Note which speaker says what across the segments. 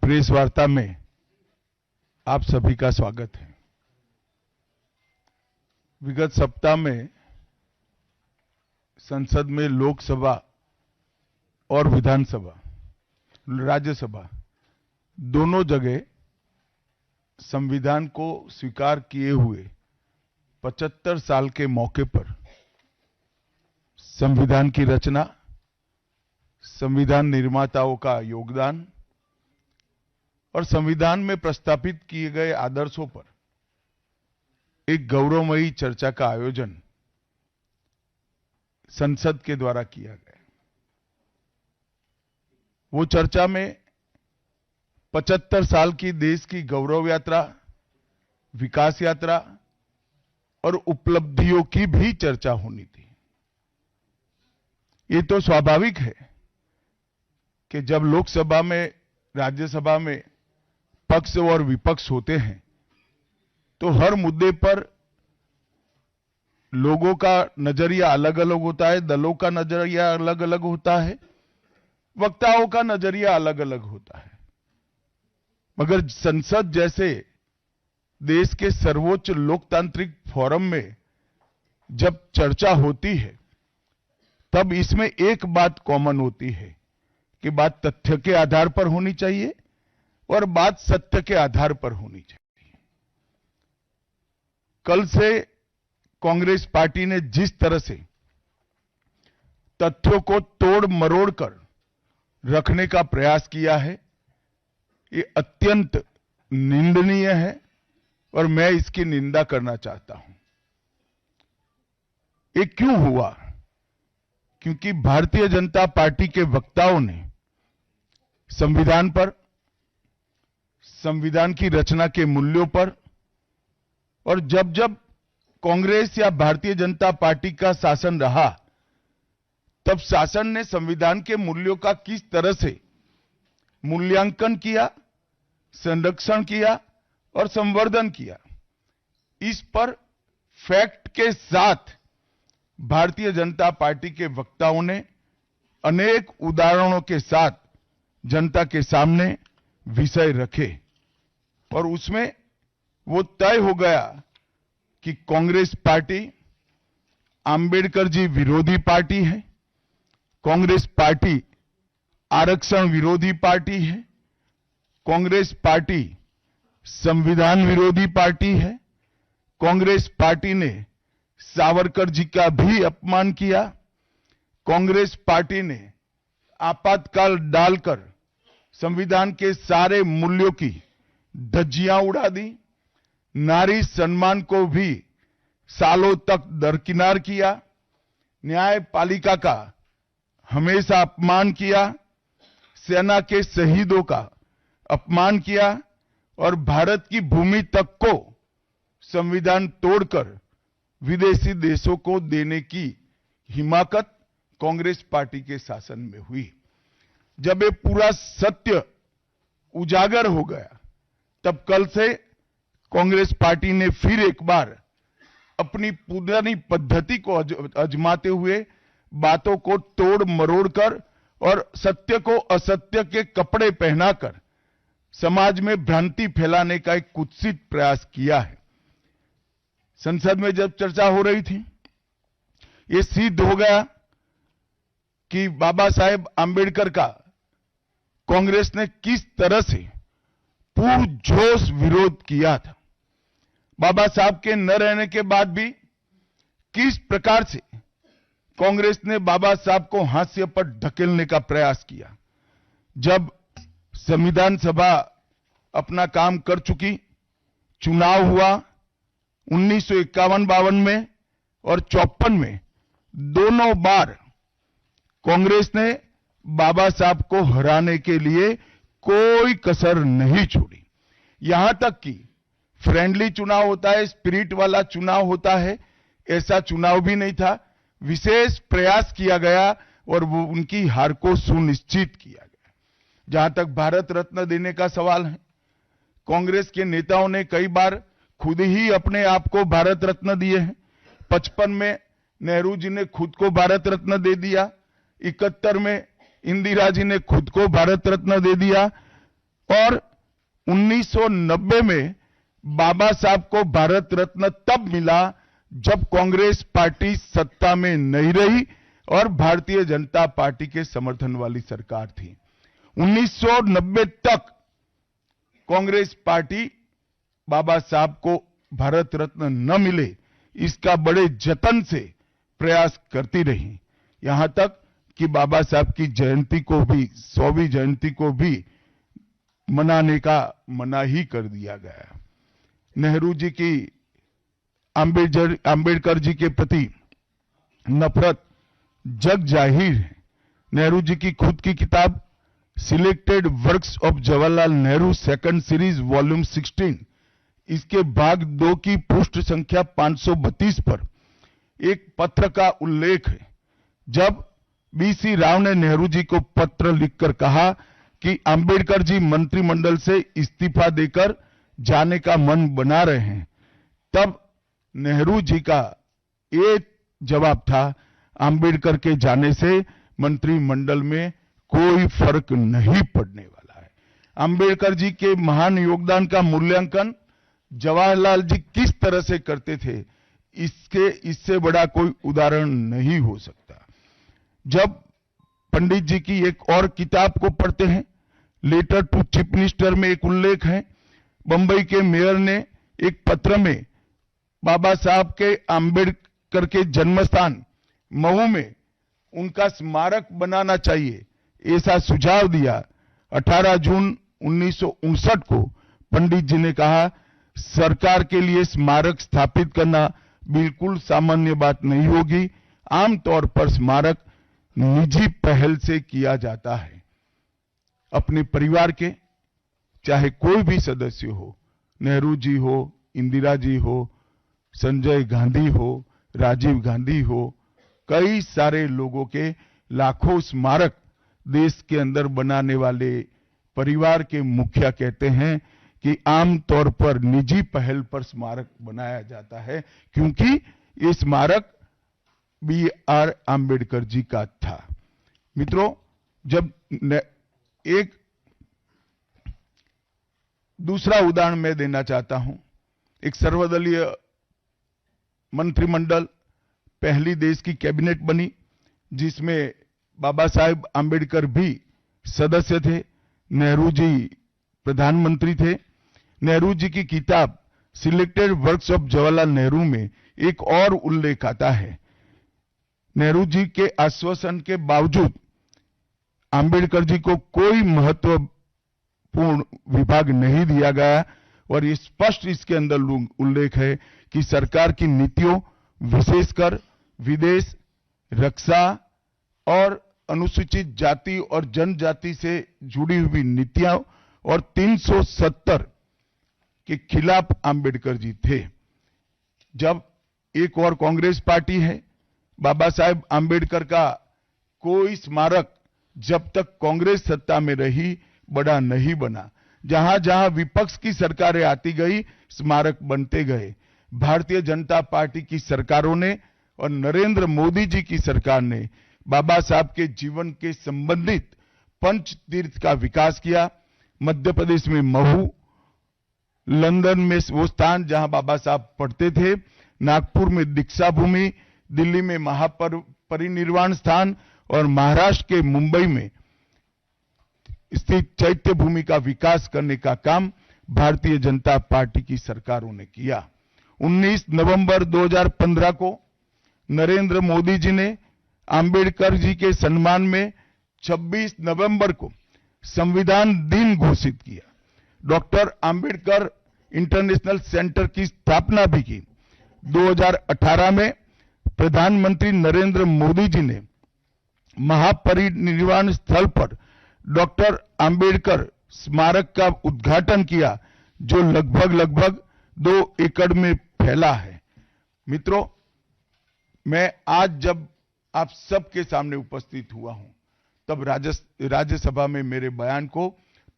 Speaker 1: Press वार्ता में आप सभी का स्वागत है। विगत सप्ताह में संसद में लोकसभा और विधानसभा, राज्यसभा दोनों जगह संविधान को स्वीकार किए हुए 75 साल के मौके पर संविधान की रचना, संविधान निर्माताओं का योगदान और संविधान में प्रस्तावित किए गए आदर्शों पर एक गौरवमयी चर्चा का आयोजन संसद के द्वारा किया गया। वो चर्चा में 75 साल की देश की गौरव यात्रा, विकास यात्रा और उपलब्धियों की भी चर्चा होनी थी। ये तो स्वाभाविक है कि जब लोकसभा में, राज्यसभा में पक्ष और विपक्ष होते हैं तो हर मुद्दे पर लोगों का नजरिया अलग अलग होता है, दलों का नजरिया अलग अलग होता है, वक्ताओं का नजरिया अलग अलग होता है। मगर संसद जैसे देश के सर्वोच्च लोकतांत्रिक फोरम में जब चर्चा होती है तब इसमें एक बात कॉमन होती है कि बात तथ्य के आधार पर होनी चाहिए और बात सत्य के आधार पर होनी चाहिए। कल से कांग्रेस पार्टी ने जिस तरह से तथ्यों को तोड़ मरोड़ कर रखने का प्रयास किया है, ये अत्यंत निंदनीय है और मैं इसकी निंदा करना चाहता हूं। ये क्यों हुआ? क्योंकि भारतीय जनता पार्टी के वक्ताओं ने संविधान पर, संविधान की रचना के मूल्यों पर और जब जब कांग्रेस या भारतीय जनता पार्टी का शासन रहा तब शासन ने संविधान के मूल्यों का किस तरह से मूल्यांकन किया, संरक्षण किया और संवर्धन किया, इस पर फैक्ट के साथ भारतीय जनता पार्टी के वक्ताओं ने अनेक उदाहरणों के साथ जनता के सामने विषय रखे और उसमें वो तय हो गया कि कांग्रेस पार्टी आंबेडकर जी विरोधी पार्टी है, कांग्रेस पार्टी आरक्षण विरोधी पार्टी है, कांग्रेस पार्टी संविधान विरोधी पार्टी है, कांग्रेस पार्टी ने सावरकर जी का भी अपमान किया, कांग्रेस पार्टी ने आपातकाल डालकर संविधान के सारे मूल्यों की धज्जियां उड़ा दी, नारी सम्मान को भी सालों तक दरकिनार किया, न्यायपालिका का हमेशा अपमान किया, सेना के शहीदों का अपमान किया और भारत की भूमि तक को संविधान तोड़कर विदेशी देशों को देने की हिमाकत कांग्रेस पार्टी के शासन में हुई। जब ये पूरा सत्य उजागर हो गया तब कल से कांग्रेस पार्टी ने फिर एक बार अपनी पुरानी पद्धति को आजमाते हुए बातों को तोड़ मरोड़ कर और सत्य को असत्य के कपड़े पहनाकर समाज में भ्रांति फैलाने का एक कुत्सित प्रयास किया है। संसद में जब चर्चा हो रही थी, ये सिद्ध हो गया कि बाबा साहेब आंबेडकर का कांग्रेस ने किस तरह से पुरजोश विरोध किया था। बाबा साहब के न रहने के बाद भी किस प्रकार से कांग्रेस ने बाबा साहब को हाशिए पर ढकेलने का प्रयास किया। जब संविधान सभा अपना काम कर चुकी, चुनाव हुआ 1951-52 में और 54 में, दोनों बार कांग्रेस ने बाबा साहब को हराने के लिए कोई कसर नहीं छोड़ी। यहां तक कि फ्रेंडली चुनाव होता है, स्पिरिट वाला चुनाव होता है, ऐसा चुनाव भी नहीं था। विशेष प्रयास किया गया और वो उनकी हार को सुनिश्चित किया गया। जहां तक भारत रत्न देने का सवाल है, कांग्रेस के नेताओं ने कई बार खुद ही अपने आप को भारत रत्न दिए हैं। 55 में नेहरू जी ने खुद को भारत रत्न दे दिया, 71 में इंदिरा जी ने खुद को भारत रत्न दे दिया और 1990 में बाबा साहब को भारत रत्न तब मिला जब कांग्रेस पार्टी सत्ता में नहीं रही और भारतीय जनता पार्टी के समर्थन वाली सरकार थी। 1990 तक कांग्रेस पार्टी बाबा साहब को भारत रत्न न मिले इसका बड़े जतन से प्रयास करती रही, यहां तक कि बाबा साहब की जयंती को भी 100वीं जयंती को भी मनाने का मना ही कर दिया गया। नेहरू जी की अंबेडकर जी के प्रति नफरत जग जाहिर है। नेहरू जी की खुद की किताब selected works of Jawaharlal Nehru second series volume 16 इसके भाग 2 की पृष्ठ संख्या 532 पर एक पत्र का उल्लेख है, जब बीसी राव ने नेहरू जी को पत्र लिखकर कहा कि अंबेडकर जी मंत्रिमंडल से इस्तीफा देकर जाने का मन बना रहे हैं, तब नेहरू जी का ये जवाब था, अंबेडकर के जाने से मंत्रिमंडल में कोई फर्क नहीं पड़ने वाला है। अंबेडकर जी के महान योगदान का मूल्यांकन जवाहरलाल जी किस तरह से करते थे, इससे बड़ा कोई उदाहरण नहीं हो सकता। जब पंडित जी की एक और किताब को पढ़ते हैं, लेटर टू चीफ मिनिस्टर में एक उल्लेख है, बंबई के मेयर ने एक पत्र में बाबा साहब के अंबेडकर के जन्मस्थान महू में उनका स्मारक बनाना चाहिए ऐसा सुझाव दिया। 18 जून 1959 को पंडित जी ने कहा, सरकार के लिए स्मारक स्थापित करना बिल्कुल सामान्य बात नहीं होगी, आमतौर पर स्मारक निजी पहल से किया जाता है। अपने परिवार के चाहे कोई भी सदस्य हो, नेहरू जी हो, इंदिरा जी हो, संजय गांधी हो, राजीव गांधी हो, कई सारे लोगों के लाखों स्मारक देश के अंदर बनाने वाले परिवार के मुखिया कहते हैं कि आमतौर पर निजी पहल पर स्मारक बनाया जाता है, क्योंकि ये स्मारक B.R. आम्बेडकर जी का था। मित्रों, जब एक दूसरा उदाहरण मैं देना चाहता हूं, एक सर्वदलीय मंत्रिमंडल पहली देश की कैबिनेट बनी जिसमें बाबा साहेब आम्बेडकर भी सदस्य थे, नेहरू जी प्रधानमंत्री थे। नेहरू जी की किताब selected works of Jawaharlal Nehru में एक और उल्लेख आता है, नेहरू जी के आश्वासन के बावजूद आम्बेडकर जी को कोई महत्वपूर्ण विभाग नहीं दिया गया और ये स्पष्ट इसके अंदर उल्लेख है कि सरकार की नीतियों, विशेषकर विदेश, रक्षा और अनुसूचित जाति और जनजाति से जुड़ी हुई नीतियां और 370 के खिलाफ आम्बेडकर जी थे। जब एक और कांग्रेस पार्टी है, बाबा साहेब आम्बेडकर का कोई स्मारक जब तक कांग्रेस सत्ता में रही बड़ा नहीं बना। जहां जहां विपक्ष की सरकारें आती गई, स्मारक बनते गए। भारतीय जनता पार्टी की सरकारों ने और नरेंद्र मोदी जी की सरकार ने बाबा साहब के जीवन के संबंधित पंच तीर्थ का विकास किया। मध्य प्रदेश में महू, लंदन में वो स्थान जहां बाबा साहब पढ़ते थे, नागपुर में दीक्षा भूमि, दिल्ली में महापरिनिर्वाण स्थान और महाराष्ट्र के मुंबई में स्थित चैत्य भूमि का विकास करने का काम भारतीय जनता पार्टी की सरकारों ने किया। 19 नवंबर 2015 को नरेंद्र मोदी जी ने अंबेडकर जी के सम्मान में 26 नवंबर को संविधान दिन घोषित किया। डॉक्टर अंबेडकर इंटरनेशनल सेंटर की स्थापना भी की। 2018 में प्रधानमंत्री नरेंद्र मोदी जी ने महापरिनिर्वाण स्थल पर डॉक्टर अंबेडकर स्मारक का उद्घाटन किया, जो लगभग 2 एकड़ में फैला है। मित्रों, मैं आज जब आप सबके सामने उपस्थित हुआ हूं, तब राज्यसभा में मेरे बयान को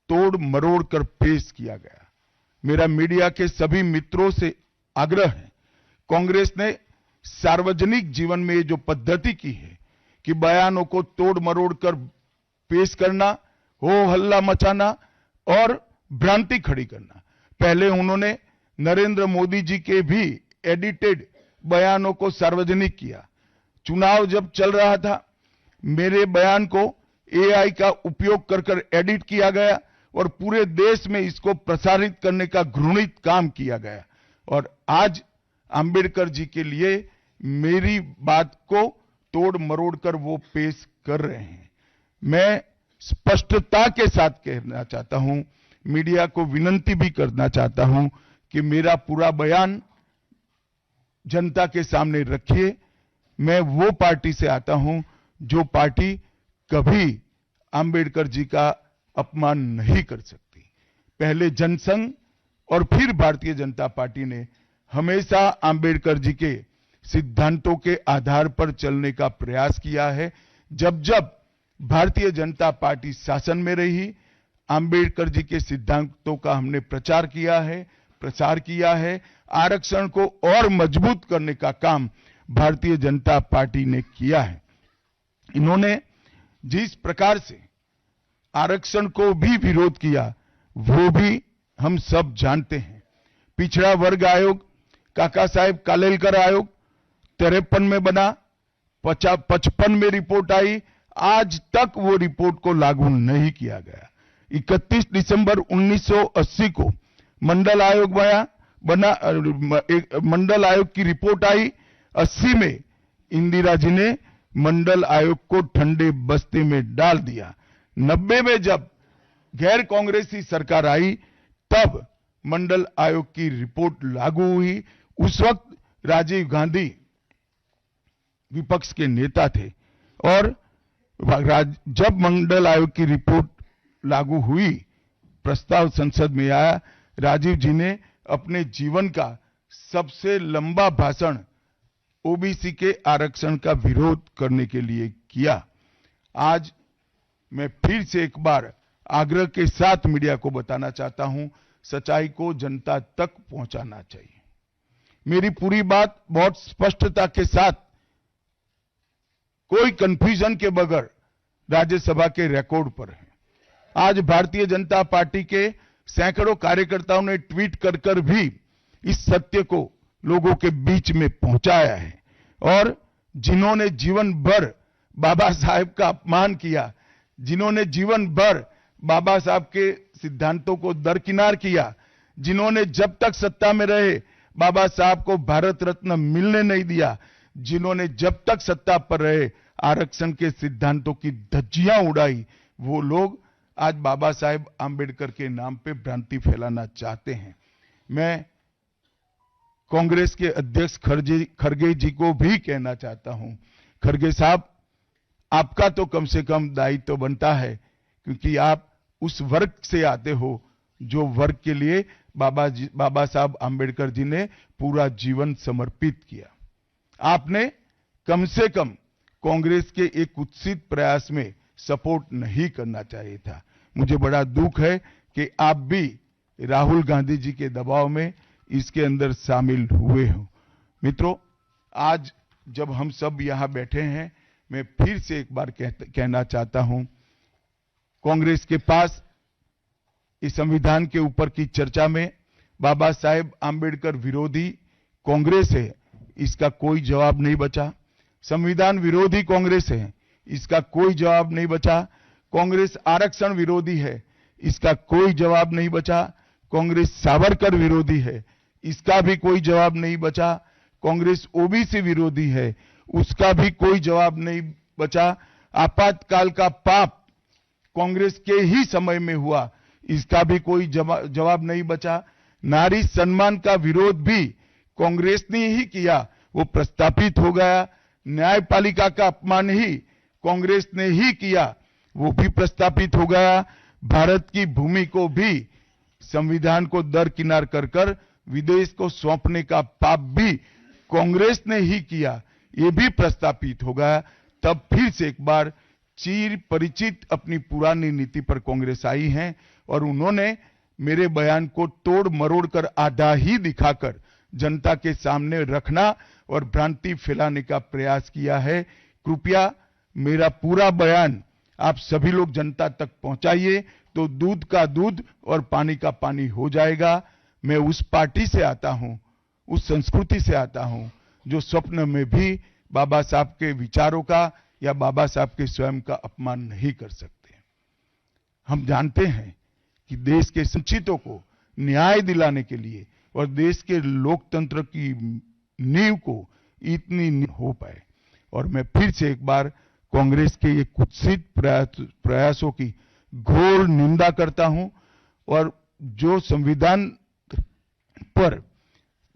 Speaker 1: तोड़ मरोड़ कर पेश किया गया। मेरा मीडिया के सभी मित्रों से आग्रह है, कांग्रेस ने सार्वजनिक जीवन में ये जो पद्धति की है कि बयानों को तोड़ मरोड़ कर पेश करना, हो हल्ला मचाना, और भ्रांति खड़ी करना। पहले उन्होंने नरेंद्र मोदी जी के भी एडिटेड बयानों को सार्वजनिक किया। चुनाव जब चल रहा था, मेरे बयान को एआई का उपयोग कर एडिट किया गया और पूरे देश में इसको प्रसारित करने का घृणित काम किया गया। और आज अंबेडकर जी के लिए मेरी बात को तोड़ मरोड़ कर वो पेश कर रहे हैं। मैं स्पष्टता के साथ कहना चाहता हूं, मीडिया को विनती भी करना चाहता हूं कि मेरा पूरा बयान जनता के सामने रखिए। मैं वो पार्टी से आता हूं जो पार्टी कभी अंबेडकर जी का अपमान नहीं कर सकती। पहले जनसंघ और फिर भारतीय जनता पार्टी ने हमेशा अंबेडकर जी के सिद्धांतों के आधार पर चलने का प्रयास किया है। जब जब भारतीय जनता पार्टी शासन में रही, अंबेडकर जी के सिद्धांतों का हमने प्रचार किया है। आरक्षण को और मजबूत करने का काम भारतीय जनता पार्टी ने किया है। इन्होंने जिस प्रकार से आरक्षण को भी विरोध किया, वो भी हम सब जानते हैं। पिछड़ा वर्ग आयोग, काका साहेब कालेलकर आयोग 53 में बना, 55 में रिपोर्ट आई, आज तक वो रिपोर्ट को लागू नहीं किया गया। 31 दिसंबर 1980 को मंडल आयोग बना, मंडल आयोग की रिपोर्ट आई। 80 में इंदिरा जी ने मंडल आयोग को ठंडे बस्ते में डाल दिया। 90 में जब गैर कांग्रेसी सरकार आई, तब मंडल आयोग की रिपोर्ट लागू हुई। उस वक्त राजीव गांधी विपक्ष के नेता थे और जब मंडल आयोग की रिपोर्ट लागू हुई, प्रस्ताव संसद में आया, राजीव जी ने अपने जीवन का सबसे लंबा भाषण ओबीसी के आरक्षण का विरोध करने के लिए किया। आज मैं फिर से एक बार आग्रह के साथ मीडिया को बताना चाहता हूं, सच्चाई को जनता तक पहुंचाना चाहिए। मेरी पूरी बात बहुत स्पष्टता के साथ, कोई कंफ्यूजन के बगैर राज्यसभा के रिकॉर्ड पर है। आज भारतीय जनता पार्टी के सैकड़ों कार्यकर्ताओं ने ट्वीट कर भी इस सत्य को लोगों के बीच में पहुंचाया है। और जिन्होंने जीवन भर बाबा साहेब का अपमान किया, जिन्होंने जीवन भर बाबा साहब के सिद्धांतों को दरकिनार किया, जिन्होंने जब तक सत्ता में रहे बाबा साहब को भारत रत्न मिलने नहीं दिया, जिन्होंने जब तक सत्ता पर रहे आरक्षण के सिद्धांतों की धज्जियां उड़ाई, वो लोग आज बाबा साहेब आंबेडकर के नाम पे भ्रांति फैलाना चाहते हैं। मैं कांग्रेस के अध्यक्ष खड़गे जी को भी कहना चाहता हूं, खड़गे साहब, आपका तो कम से कम दायित्व तो बनता है, क्योंकि आप उस वर्ग से आते हो जो वर्ग के लिए बाबा साहब आंबेडकर जी ने पूरा जीवन समर्पित किया। आपने कम से कम कांग्रेस के एक कुत्सित प्रयास में सपोर्ट नहीं करना चाहिए था। मुझे बड़ा दुख है कि आप भी राहुल गांधी जी के दबाव में इसके अंदर शामिल हुए हो। मित्रों, आज जब हम सब यहां बैठे हैं, मैं फिर से एक बार कहना चाहता हूं, कांग्रेस के पास इस संविधान के ऊपर की चर्चा में बाबा साहेब आंबेडकर विरोधी कांग्रेस है, इसका कोई जवाब नहीं बचा। संविधान विरोधी कांग्रेस है, इसका कोई जवाब नहीं बचा। कांग्रेस आरक्षण विरोधी है, इसका कोई जवाब नहीं बचा। कांग्रेस सावरकर विरोधी है, इसका भी कोई जवाब नहीं बचा। कांग्रेस ओबीसी विरोधी है, उसका भी कोई जवाब नहीं बचा। आपातकाल का पाप कांग्रेस के ही समय में हुआ, इसका भी कोई जवाब नहीं बचा। नारी सम्मान का विरोध भी कांग्रेस ने ही किया, वो प्रस्तापित हो गया। न्यायपालिका का अपमान ही कांग्रेस ने ही किया, वो भी प्रस्तापित हो गया। भारत की भूमि को भी संविधान को दरकिनार कर विदेश को सौंपने का पाप भी कांग्रेस ने ही किया, ये भी प्रस्तापित हो गया। तब फिर से एक बार चिर परिचित अपनी पुरानी नीति पर कांग्रेस आई है और उन्होंने मेरे बयान को तोड़ मरोड़ कर आधा ही दिखाकर जनता के सामने रखना और भ्रांति फैलाने का प्रयास किया है। कृपया मेरा पूरा बयान आप सभी लोग जनता तक पहुंचाइए, तो दूध का दूध और पानी का पानी हो जाएगा। मैं उस पार्टी से आता हूं, उस संस्कृति से आता हूं जो स्वप्न में भी बाबा साहब के विचारों का या बाबा साहब के स्वयं का अपमान नहीं कर सकते। हम जानते हैं कि देश के वंचितों को न्याय दिलाने के लिए और देश के लोकतंत्र की नींव को इतनी हो पाए। और मैं फिर से एक बार कांग्रेस के ये कुत्सित प्रयासों की घोर निंदा करता हूं। और जो संविधान पर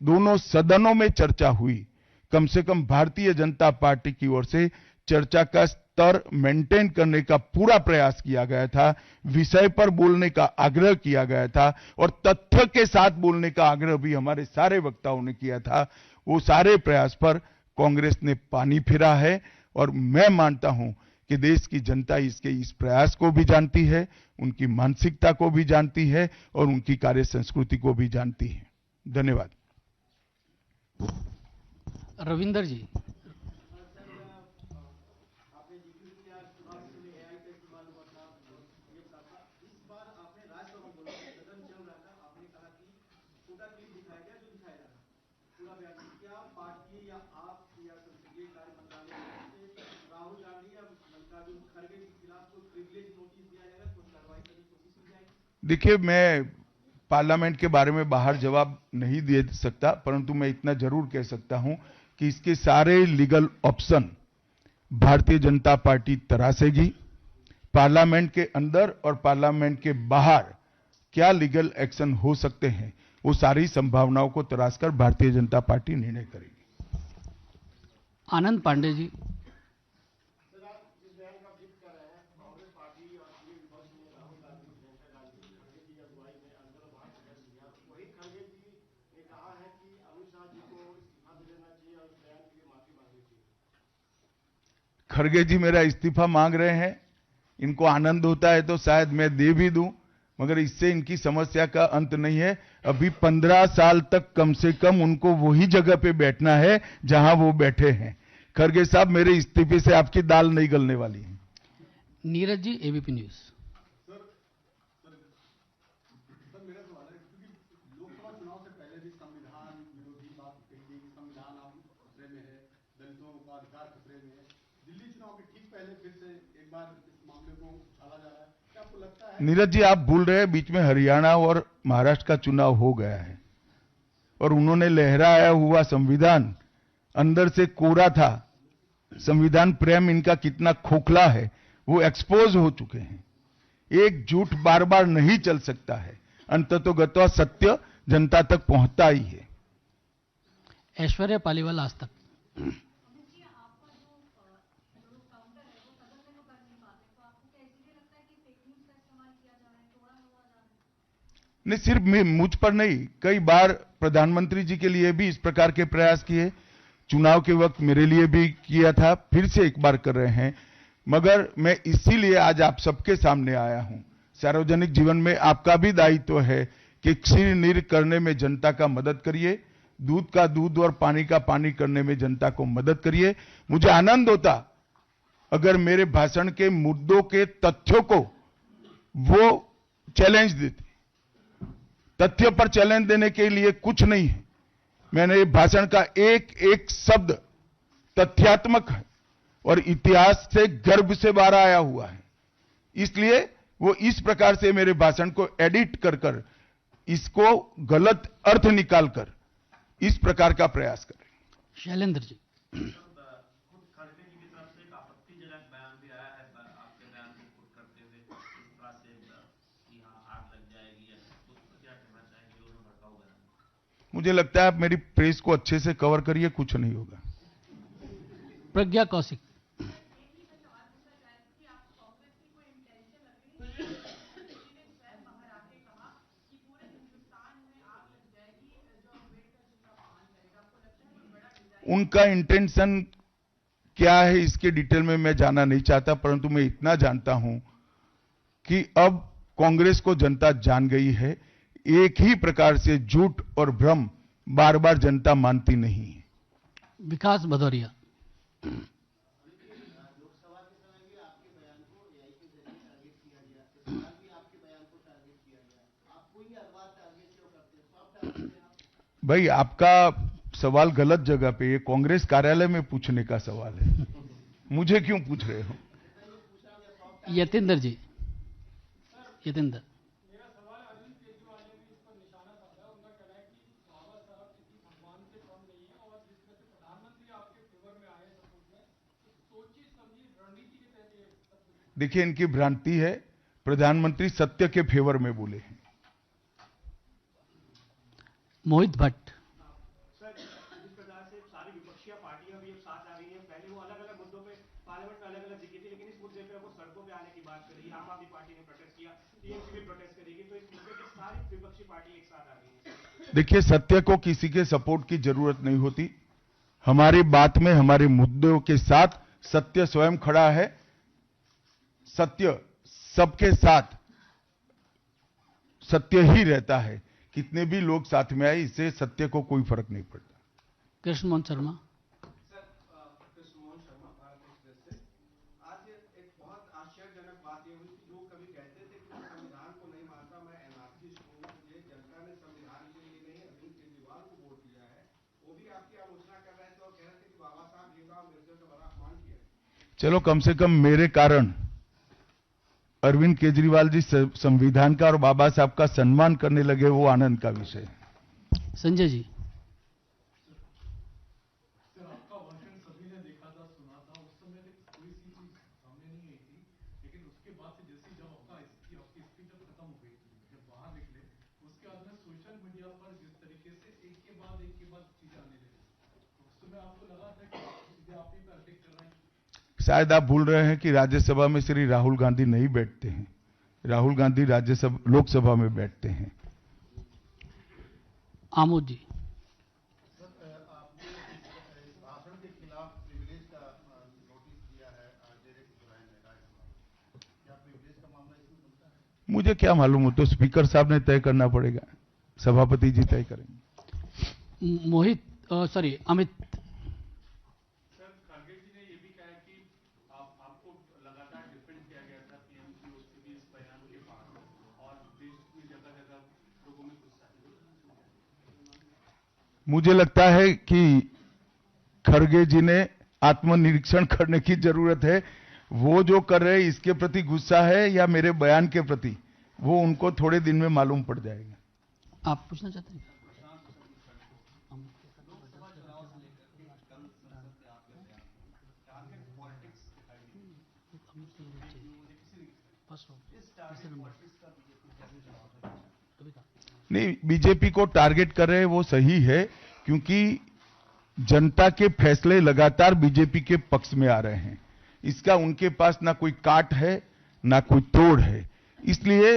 Speaker 1: दोनों सदनों में चर्चा हुई, कम से कम भारतीय जनता पार्टी की ओर से चर्चा का स्तर मेंटेन करने का पूरा प्रयास किया गया था, विषय पर बोलने का आग्रह किया गया था और तथ्य के साथ बोलने का आग्रह भी हमारे सारे वक्ताओं ने किया था। वो सारे प्रयास पर कांग्रेस ने पानी फिरा है और मैं मानता हूं कि देश की जनता इसके इस प्रयास को भी जानती है, उनकी मानसिकता को भी जानती है और उनकी कार्य संस्कृति को भी जानती है। धन्यवाद।
Speaker 2: रविंदर जी।
Speaker 1: देखिए, मैं पार्लियामेंट के बारे में बाहर जवाब नहीं दे सकता, परंतु मैं इतना जरूर कह सकता हूं कि इसके सारे legal option Bharatiya Janata party तरासेगी। Parliament के अंदर और पार्लियामेंट के बाहर क्या लीगल एक्शन हो सकते हैं, वो सारी संभावनाओं को तराशकर भारतीय जनता पार्टी निर्णय करेगी।
Speaker 2: आनंद पांडे जी।
Speaker 1: खड़गे जी मेरा इस्तीफा मांग रहे हैं, इनको आनंद होता है तो शायद मैं दे भी दूं, मगर इससे इनकी समस्या का अंत नहीं है। अभी 15 साल तक कम से कम उनको वही जगह पे बैठना है जहां वो बैठे हैं। खड़गे साहब, मेरे इस्तीफे से आपकी दाल नहीं गलने वाली है।
Speaker 2: Neeraj ji, ABP news.
Speaker 3: मेरा सवाल है क्योंकि लोकसभा चुनाव से पहले भी संविधान विरोधी बात कही गई कि संविधान अब खतरे में है, दलितों का अधिकार खतरे में है। दिल्ली चुनाव के ठीक पहले फिर से एक बार इस मामले को उछाला जा रहा है। क्या आपको लगता है?
Speaker 1: नीरज जी, आप भूल रहे हैं, बीच में हरियाणा और महाराष्ट्र का चुनाव हो गया है और उन्होंने लहराया हुआ संविधान अंदर से कोरा था। संविधान प्रेम इनका कितना खोखला है वो एक्सपोज हो चुके हैं। एक झूठ बार बार नहीं चल सकता है, अंततोगत्वा सत्य जनता तक पहुंचता ही है।
Speaker 2: ऐश्वर्या पालीवाल, आज तक।
Speaker 1: नहीं, सिर्फ मुझ पर नहीं, कई बार प्रधानमंत्री जी के लिए भी इस प्रकार के प्रयास किए, चुनाव के वक्त मेरे लिए भी किया था, फिर से एक बार कर रहे हैं। मगर मैं इसीलिए आज आप सबके सामने आया हूं। सार्वजनिक जीवन में आपका भी दायित्व है कि क्षीर नीर करने में जनता का मदद करिए, दूध का दूध और पानी का पानी करने में जनता को मदद करिए। मुझे आनंद होता अगर मेरे भाषण के मुद्दों के तथ्यों को वो चैलेंज देते। तथ्य पर चैलेंज देने के लिए कुछ नहीं है। मैंने भाषण का एक एक शब्द तथ्यात्मक है और इतिहास से गर्भ से बाहर आया हुआ है, इसलिए वो इस प्रकार से मेरे भाषण को एडिट कर कर इसको गलत अर्थ निकालकर इस प्रकार का प्रयास कर रहे हैं।
Speaker 2: शैलेंद्र जी।
Speaker 1: मुझे लगता है आप मेरी प्रेस को अच्छे से कवर करिए, कुछ नहीं होगा।
Speaker 2: प्रज्ञा कौशिक।
Speaker 1: उनका इंटेंशन क्या है इसके डिटेल में मैं जानना नहीं चाहता, परंतु मैं इतना जानता हूं कि अब कांग्रेस को जनता जान गई है। एक ही प्रकार से झूठ और भ्रम बार बार जनता मानती नहीं है।
Speaker 2: विकास भदौरिया।
Speaker 3: लोकसभा के समय भी आपके बयान को एआई के जरिए टारगेट किया गया, इस बार भी आपके बयान
Speaker 1: भाई आपका सवाल गलत जगह पे, ये कांग्रेस कार्यालय में पूछने का सवाल है, मुझे क्यों पूछ रहे हो?
Speaker 2: यतेंद्र जी, यतेंद्र।
Speaker 3: मेरा सवाल अरविंद केजरीवाल ने भी इस पर निशाना साधा। उनका कहना है कि बाबा साहब किसी भगवान से कम नहीं है और जिस तरह से प्रधानमंत्री आपके फेवर में आए सपोर्ट में, तो सोची समझी रणनीति के तहत ये सब कुछ।
Speaker 1: देखिए इनकी भ्रांति है, प्रधानमंत्री सत्य के फेवर में बोले हैं।
Speaker 2: मोहित भट्ट।
Speaker 3: सर, जिस प्रकार से सारी विपक्षी पार्टियां भी अब साथ आ रही हैं, पहले वो अलग अलग मुद्दों पे पार्लियामेंट में अलग अलग दिखी थी, लेकिन इस मुद्दे पे वो सड़कों पे आने की बात कर रही है। आम आदमी पार्टी ने प्रोटेस्ट किया, टीएमसी भी प्रोटेस्ट करेगी, तो इस मुद्दे पे सारी विपक्षी पार्टी एक साथ आ रही है।
Speaker 1: देखिए सत्य को किसी के सपोर्ट की जरूरत नहीं होती। हमारी बात में, हमारे मुद्दों के साथ सत्य स्वयं खड़ा है। सत्य सबके साथ सत्य ही रहता है। कितने भी लोग साथ में आए, इससे सत्य को कोई फर्क नहीं पड़ता।
Speaker 2: कृष्ण मोहन शर्मा।
Speaker 3: सर, कृष्ण मोहन शर्मा, भारत एक्सप्रेस से। आज एक बहुत आश्चर्यजनक बात ये हुई कि जो कभी कहते थे कि मैं संविधान को नहीं मानता, मैं एनार्किस्ट हूँ, मुझे जनता ने संविधान के लिए नहीं अरविंद केजरीवाल को वोट दिया है, वो भी आपकी आलोचना कर रहे थे और कह रहे थे कि बाबा साहब भीमराव अम्बेडकर का बड़ा अपमान किया।
Speaker 1: चलो कम से कम मेरे कारण अरविंद केजरीवाल जी संविधान का और बाबा साहब का सम्मान करने लगे, वो आनंद का विषय है।
Speaker 2: संजय जी।
Speaker 4: सर, आपका भाषण सभी ने देखा था, सुना था। उस समय कोई सी चीज सामने नहीं आई थी, लेकिन उसके बाद से जैसे जब आपकी स्पीच जब खत्म हो गई, जब बाहर निकले, उसके बाद में सोशल मीडिया पर जिस तरीके से एक के बाद चीजें आने लगी, उस समय आपको लगा था कि चीजें आप ही पे अटैक कर रहे हैं।
Speaker 1: शायद आप भूल रहे हैं कि राज्यसभा में श्री राहुल गांधी नहीं बैठते हैं। राहुल गांधी राज्यसभा, लोकसभा में बैठते हैं।
Speaker 2: आमोद जी।
Speaker 3: सर, आपने इस भाषण के खिलाफ प्रिविलेज का नोटिस दिया है डायरेक्ट ब्रायन ने राज्यसभा। क्या प्रिविलेज का मामला इसमें बनता है?
Speaker 1: मुझे क्या मालूम, हो तो स्पीकर साहब ने तय करना पड़ेगा, सभापति जी तय करेंगे।
Speaker 2: अमित।
Speaker 3: सर, खड़गे जी ने ये भी कहा है कि आपको लगातार डिफेंड किया गया था पीएमसी ओसीबी इस बयान के बाद, और देश में जगह जगह लोगों में गुस्सा है।
Speaker 1: मुझे लगता है कि खड़गे जी ने आत्मनिरीक्षण करने की जरूरत है। वो जो कर रहे हैं इसके प्रति गुस्सा है या मेरे बयान के प्रति, वो उनको थोड़े दिन में मालूम पड़ जाएगा।
Speaker 2: आप पूछना चाहते हैं?
Speaker 1: नहीं, बीजेपी को टारगेट कर रहे हैं वो सही है, क्योंकि जनता के फैसले लगातार बीजेपी के पक्ष में आ रहे हैं। इसका उनके पास ना कोई काट है ना कोई तोड़ है। इसलिए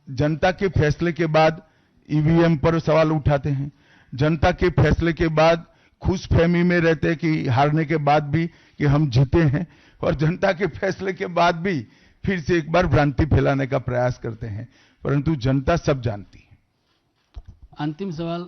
Speaker 1: जनता के फैसले के बाद ईवीएम पर सवाल उठाते हैं। जनता के फैसले के बाद खुशफहमी में रहते हैं कि हारने के बाद भी कि हम जीते हैं, और जनता के फैसले के बाद भी फिर से एक बार भ्रांति फैलाने का प्रयास करते हैं। परंतु जनता सब जानती है।
Speaker 2: अंतिम सवाल